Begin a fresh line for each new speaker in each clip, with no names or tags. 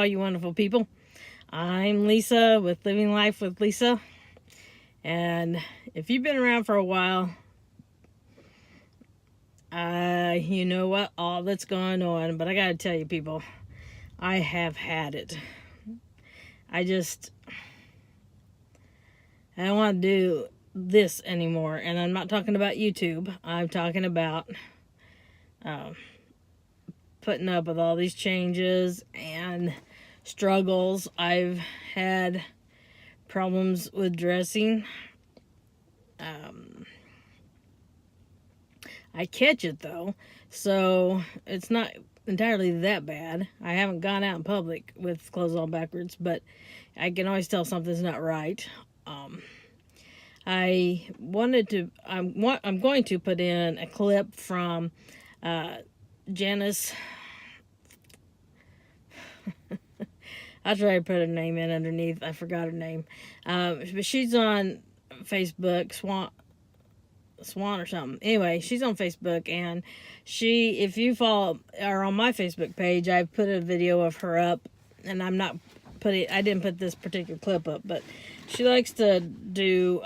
all you wonderful people. I'm Lisa with Living Life with Lisa. And if you've been around for a while, you know what all that's going on. But I gotta tell you, people, I have had it. I don't want to do this anymore. And I'm not talking about YouTube. I'm talking about putting up with all these changes and struggles. I've had problems with dressing. I catch it though, so it's not entirely that bad. I haven't gone out in public with clothes all backwards, but I can always tell something's not right. I'm going to put in a clip from Janice. I'll try to put her name in underneath. I forgot her name. But she's on Facebook, Swan or something. Anyway, she's on Facebook, and if you follow or on my Facebook page, I put a video of her up, and I didn't put this particular clip up, but she likes to do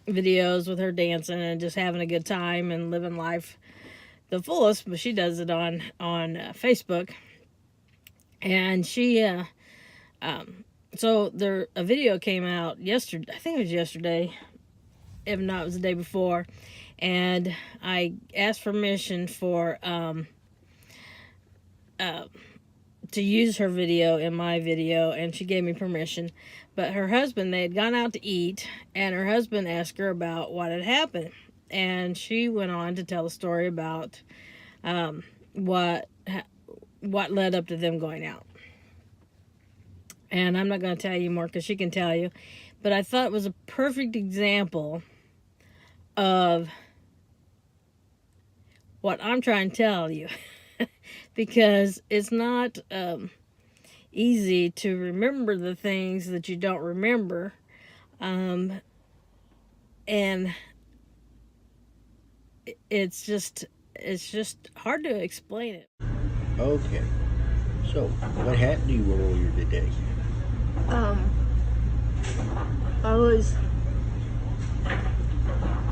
videos with her dancing and just having a good time and living life the fullest, but she does it on Facebook. And so a video came out yesterday. I think it was yesterday, if not, it was the day before. And I asked permission for to use her video in my video, and she gave me permission. But her husband, they had gone out to eat, and her husband asked her about what had happened. And she went on to tell a story about what led up to them going out. And I'm not going to tell you more because she can tell you. But I thought it was a perfect example of what I'm trying to tell you. Because it's not easy to remember the things that you don't remember. And it's just hard to explain it.
Okay. So, what happened to you earlier today?
I was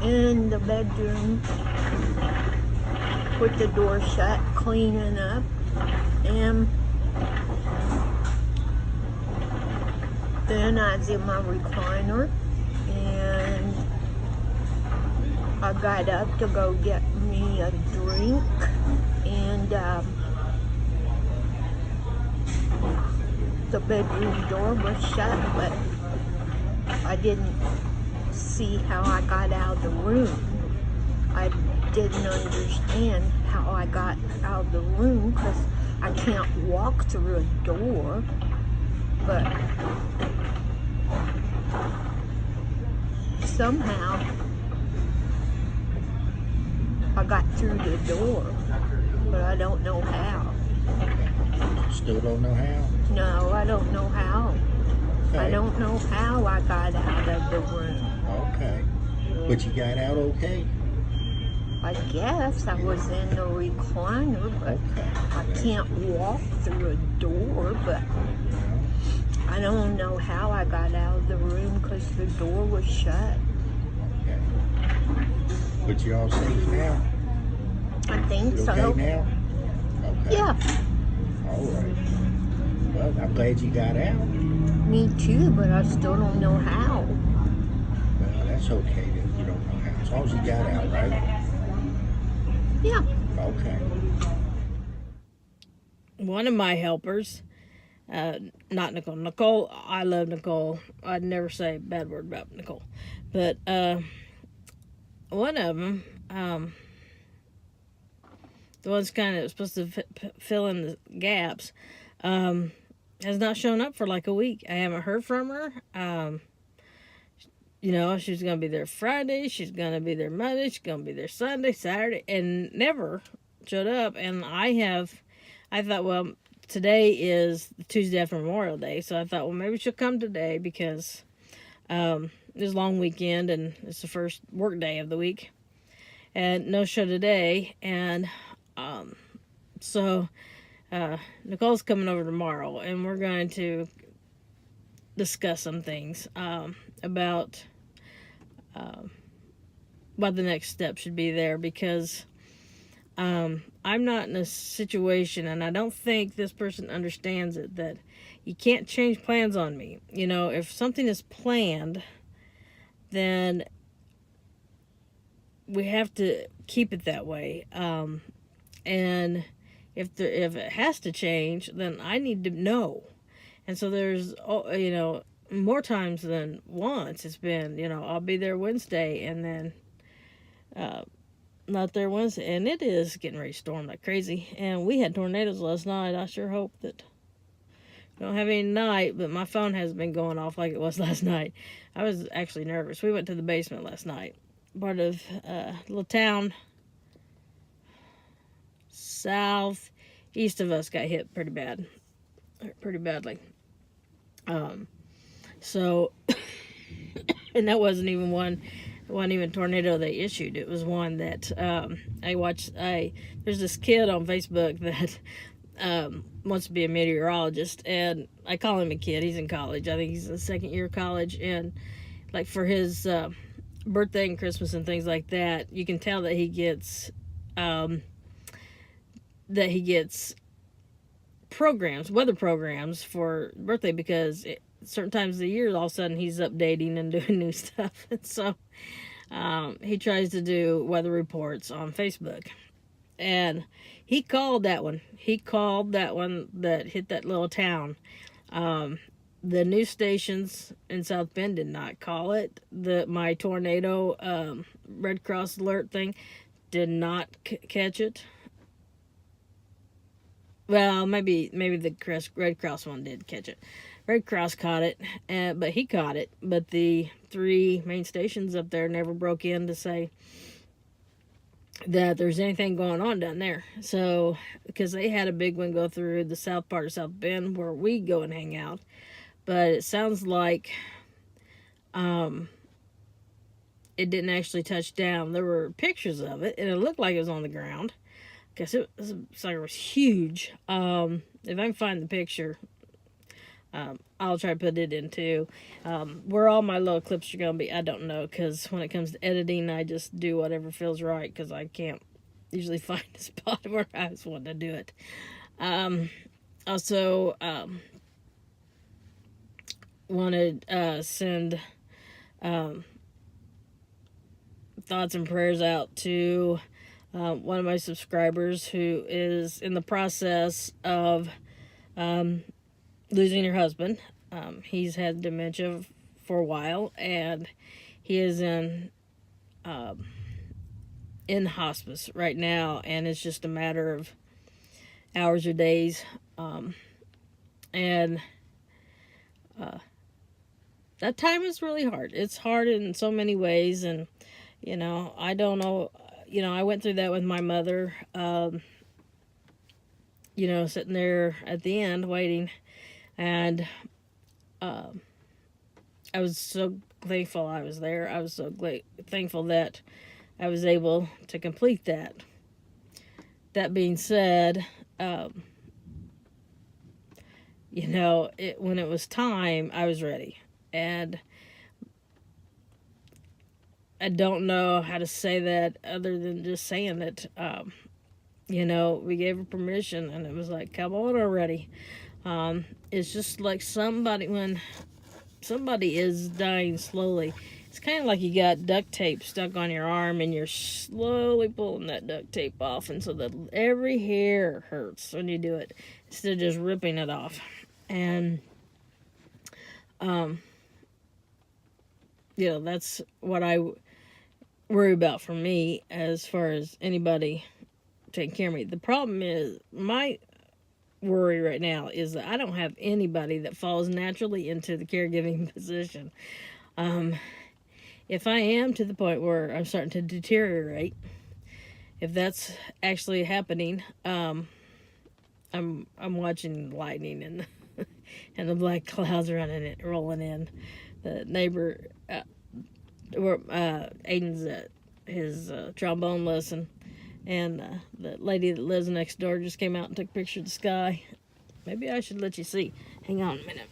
in the bedroom with the door shut, cleaning up, and then I was in my recliner, and I got up to go get me a drink, and the bedroom door was shut, but I didn't see how I got out of the room. I didn't understand how I got out of the room because I can't walk through a door, but somehow I got through the door, but I don't know how.
Still don't know how?
No, I don't know how. Okay. I don't know how I got out of the room.
Okay. But you got out okay?
I guess I was in the recliner, but okay. I can't walk through a door, but I don't know how I got out of the room because the door was shut.
Okay. But you all safe now?
I think
you
so.
Okay now? Okay.
Yeah.
All right. Well, I'm glad you got out.
Me too, but I still don't know how.
Well, that's okay that you don't know how. As long as you got out, right?
Yeah.
Okay.
One of my helpers, not Nicole. Nicole, I love Nicole. I'd never say a bad word about Nicole. But one of them, the one's kind of supposed to fill in the gaps, has not shown up for like a week. I haven't heard from her. She's going to be there Friday. She's going to be there Monday. She's going to be there Sunday, Saturday, and never showed up. And I thought, well, today is Tuesday after Memorial Day. So I thought, well, maybe she'll come today because it was a long weekend and it's the first work day of the week. And no show today. And so Nicole's coming over tomorrow, and we're going to discuss some things about what the next step should be there, because I'm not in a situation, and I don't think this person understands it, that you can't change plans on me. You know, if something is planned, then we have to keep it that way. And if it has to change, then I need to know. And so there's, you know, more times than once it's been, you know, I'll be there Wednesday, and then not there Wednesday, and it is getting ready to storm like crazy. And we had tornadoes last night. I sure hope that we don't have any tonight, but my phone has been going off like it was last night. I was actually nervous. We went to the basement last night. Part of a little town southeast of us got hit pretty badly. So, and that wasn't even one. It wasn't even a tornado they issued. It was one that I watched. There's this kid on Facebook that wants to be a meteorologist, and I call him a kid. He's in college. I think he's in the second year of college, and like for his birthday and Christmas and things like that, you can tell that he gets weather programs for birthday, because certain times of the year, all of a sudden he's updating and doing new stuff. And so he tries to do weather reports on Facebook. And he called that one. He called that one that hit that little town. The news stations in South Bend did not call it. My tornado Red Cross alert thing did not catch it. Well, maybe the Red Cross one did catch it. Red Cross caught it, but he caught it. But the 3 main stations up there never broke in to say that there's anything going on down there. So, because they had a big one go through the south part of South Bend where we go and hang out. But it sounds like it didn't actually touch down. There were pictures of it, and it looked like it was on the ground. Because it was huge. If I can find the picture, I'll try to put it in too. Where all my little clips are going to be, I don't know. Because when it comes to editing, I just do whatever feels right. Because I can't usually find a spot where I just want to do it. Also, wanted to send thoughts and prayers out to one of my subscribers who is in the process of losing her husband. He's had dementia for a while, and he is in hospice right now, and it's just a matter of hours or days. And that time is really hard. It's hard in so many ways, and you know, I don't know. You know, I went through that with my mother, you know, sitting there at the end waiting. And I was so thankful I was there. I was so thankful that I was able to complete that. That being said, you know, when it was time, I was ready. And I don't know how to say that other than just saying that, you know, we gave her permission, and it was like, come on already. It's just like when somebody is dying slowly, it's kind of like you got duct tape stuck on your arm, and you're slowly pulling that duct tape off, and so that every hair hurts when you do it, instead of just ripping it off. And, you know, that's what I worry about for me as far as anybody taking care of me. The problem is, my worry right now is that I don't have anybody that falls naturally into the caregiving position. If I am to the point where I'm starting to deteriorate, if that's actually happening, I'm watching lightning and and the black clouds rolling in. The neighbor, Aiden's at his trombone lesson, And the lady that lives next door just came out and took a picture of the sky. Maybe I should let you see. Hang on a minute.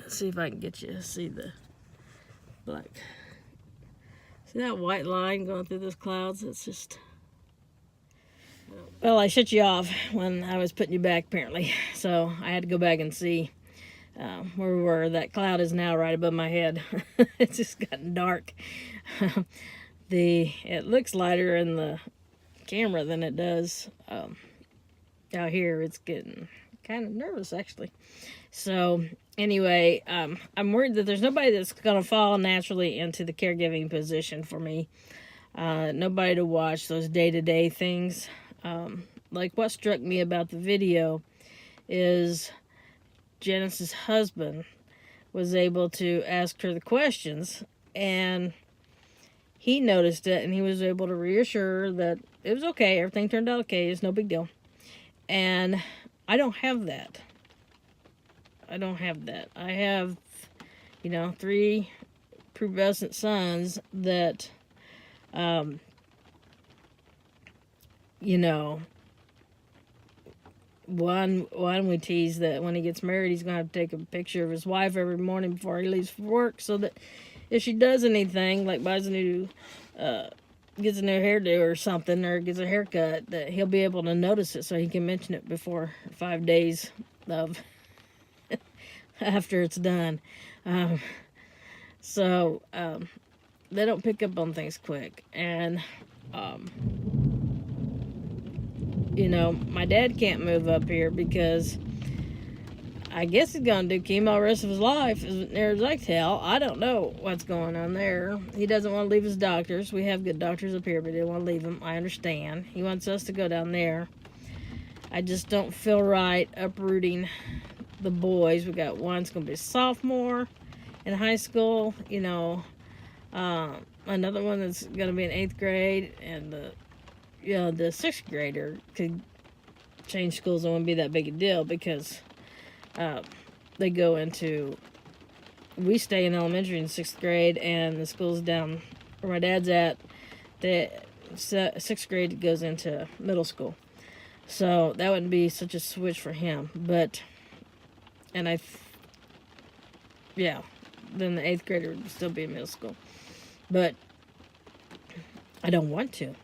See if I can get you to see the black. See that white line going through those clouds? It's just... Well, I shut you off when I was putting you back, apparently. So I had to go back and see where we were. That cloud is now right above my head. It's just gotten dark. It looks lighter in the camera than it does out here. It's getting kind of nervous, actually. So anyway, I'm worried that there's nobody that's going to fall naturally into the caregiving position for me. Nobody to watch those day-to-day things. Like what struck me about the video is Janice's husband was able to ask her the questions, and he noticed it, and he was able to reassure her that it was okay, everything turned out okay, it's no big deal. And I don't have that. I have, 3 pubescent sons that, one we tease that when he gets married, he's going to have to take a picture of his wife every morning before he leaves for work, so that if she does anything, like buys a new, gets a new hairdo or something, or gets a haircut, that he'll be able to notice it so he can mention it before 5 days of after it's done. So they don't pick up on things quick. And my dad can't move up here because I guess he's gonna do chemo the rest of his life, as near as I can tell. I don't know what's going on there. He doesn't want to leave his doctors. We have good doctors up here, but he didn't want to leave them. I understand. He wants us to go down there. I just don't feel right uprooting the boys. We got one's gonna be a sophomore in high school, another one that's gonna be in 8th grade, and the 6th grader could change schools. It wouldn't be that big a deal because they go into, we stay in elementary in 6th grade, and the school's down where my dad's at, the 6th grade goes into middle school. So that wouldn't be such a switch for him. But, and then the 8th grader would still be in middle school. But I don't want to.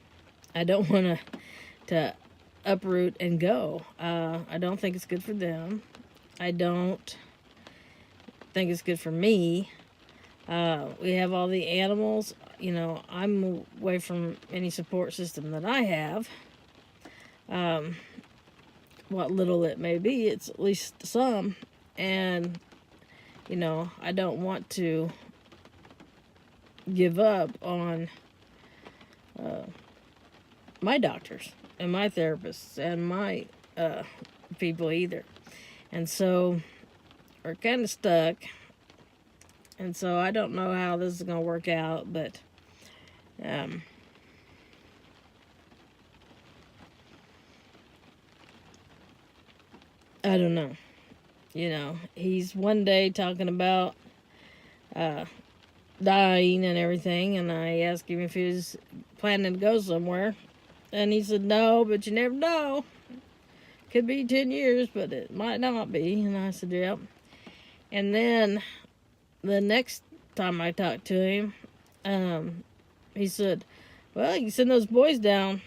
I don't want to uproot and go. I don't think it's good for them. I don't think it's good for me. We have all the animals. I'm away from any support system that I have. What little it may be, it's at least some. And, I don't want to give up on my doctors and my therapists and my people either. And so we're kind of stuck. And so I don't know how this is going to work out, but I don't know. He's one day talking about dying and everything, and I asked him if he was planning to go somewhere, and he said no, but you never know. Could be 10 years, but it might not be. And I said, yep. And then the next time I talked to him, he said, well, you can send those boys down,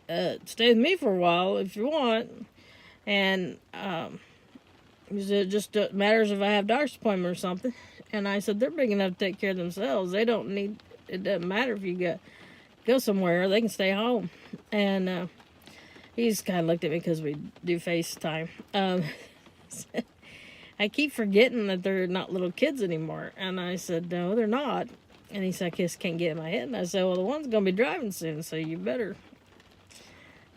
stay with me for a while if you want. And he said, it just matters if I have a doctor's appointment or something. And I said, they're big enough to take care of themselves. They don't need, it doesn't matter if you go somewhere, they can stay home. And he's kind of looked at me because we do FaceTime. I keep forgetting that they're not little kids anymore. And I said, no, they're not. And he said, I just can't get it in my head. And I said, well, the one's going to be driving soon, so you better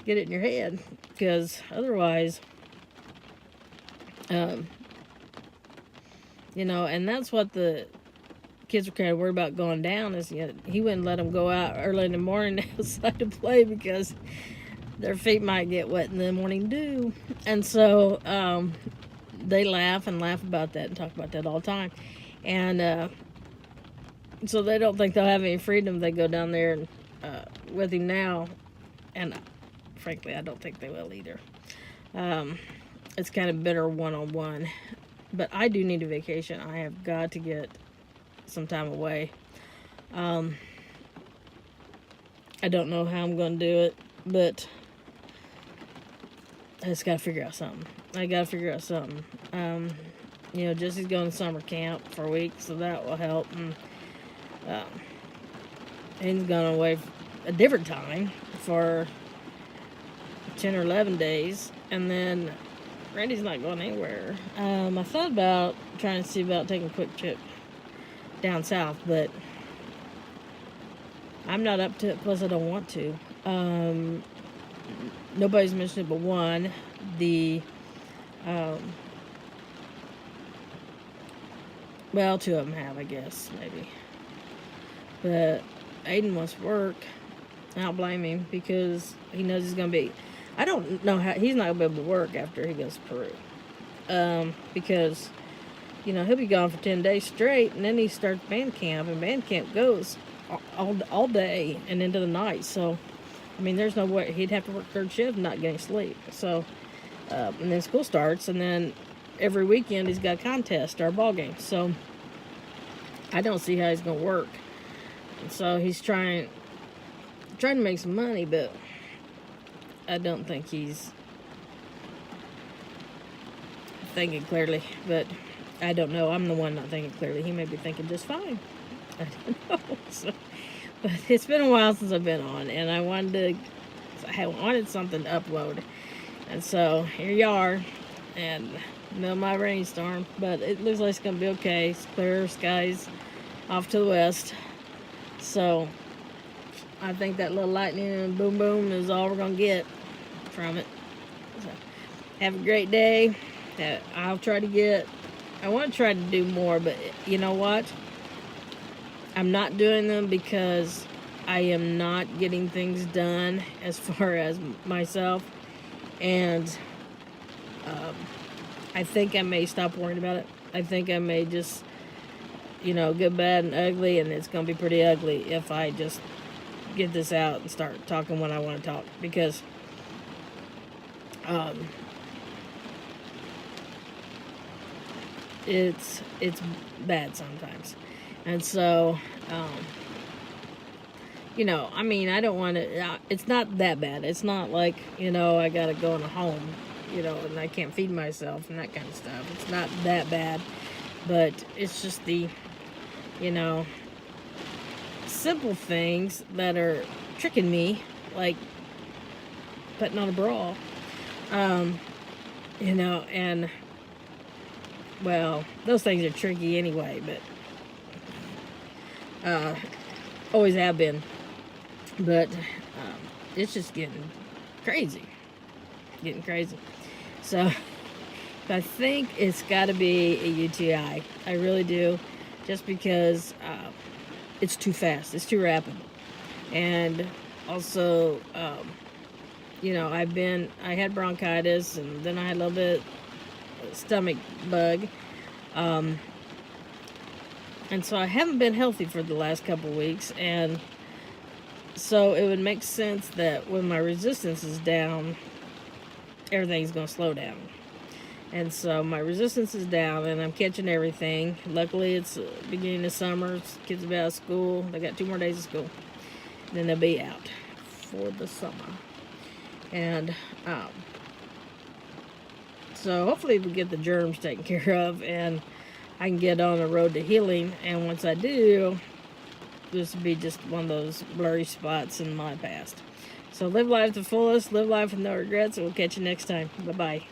get it in your head. Because otherwise, and that's what the kids were kind of worried about going down, is he wouldn't let them go out early in the morning outside to play because their feet might get wet in the morning dew. And so they laugh about that and talk about that all the time. And so they don't think they'll have any freedom if they go down there and with him now, and frankly, I don't think they will either. It's kind of bitter one-on-one, but I do need a vacation. I have got to get some time away. I don't know how I'm going to do it, but I just got to figure out something. Jesse's going to summer camp for a week, so that will help. And he's gone away a different time for 10 or 11 days, and then Randy's not going anywhere. I thought about trying to see about taking a quick trip down south, but I'm not up to it, plus I don't want to. Nobody's mentioned it but one. Well, two of them have, I guess, maybe. But Aiden wants to work. I don't blame him, because he knows he's going to be... I don't know how... He's not going to be able to work after he goes to Peru. Because, he'll be gone for 10 days straight, and then he starts band camp, and band camp goes all day and into the night. So, there's no way... He'd have to work third shift and not getting sleep. So, and then school starts, and then every weekend he's got a contest or a ball game. So, I don't see how he's going to work. And so, he's trying to make some money, but I don't think he's thinking clearly. But I don't know. I'm the one not thinking clearly. He may be thinking just fine. I don't know. So, but it's been a while since I've been on, and I wanted something to upload. And so here you are, and middle of my rainstorm, but it looks like it's going to be okay. It's clear skies off to the west. So I think that little lightning and boom boom is all we're going to get from it. So have a great day. I want to try to do more, but you know what? I'm not doing them because I am not getting things done as far as myself. And I think I may stop worrying about it. I think I may just, good, bad, and ugly, and it's going to be pretty ugly if I just get this out and start talking when I want to talk, because it's bad sometimes. And so I don't want to, it's not that bad. It's not like, I got to go in a home, and I can't feed myself and that kind of stuff. It's not that bad, but it's just the, simple things that are tricking me, like putting on a bra, and well, those things are tricky anyway, but always have been, but it's just getting crazy. So I think it's got to be a UTI. I really do, just because it's too fast. It's too rapid. And also, I had bronchitis, and then I had a little bit of stomach bug. And so I haven't been healthy for the last couple of weeks, and so it would make sense that when my resistance is down, everything's going to slow down. And so my resistance is down, and I'm catching everything. Luckily, it's beginning of summer. Kids will be out of school. They got 2 more days of school. And then they'll be out for the summer. And so hopefully we'll get the germs taken care of, and I can get on the road to healing. And once I do, this will be just one of those blurry spots in my past. So live life to the fullest, live life with no regrets, and we'll catch you next time. Bye-bye.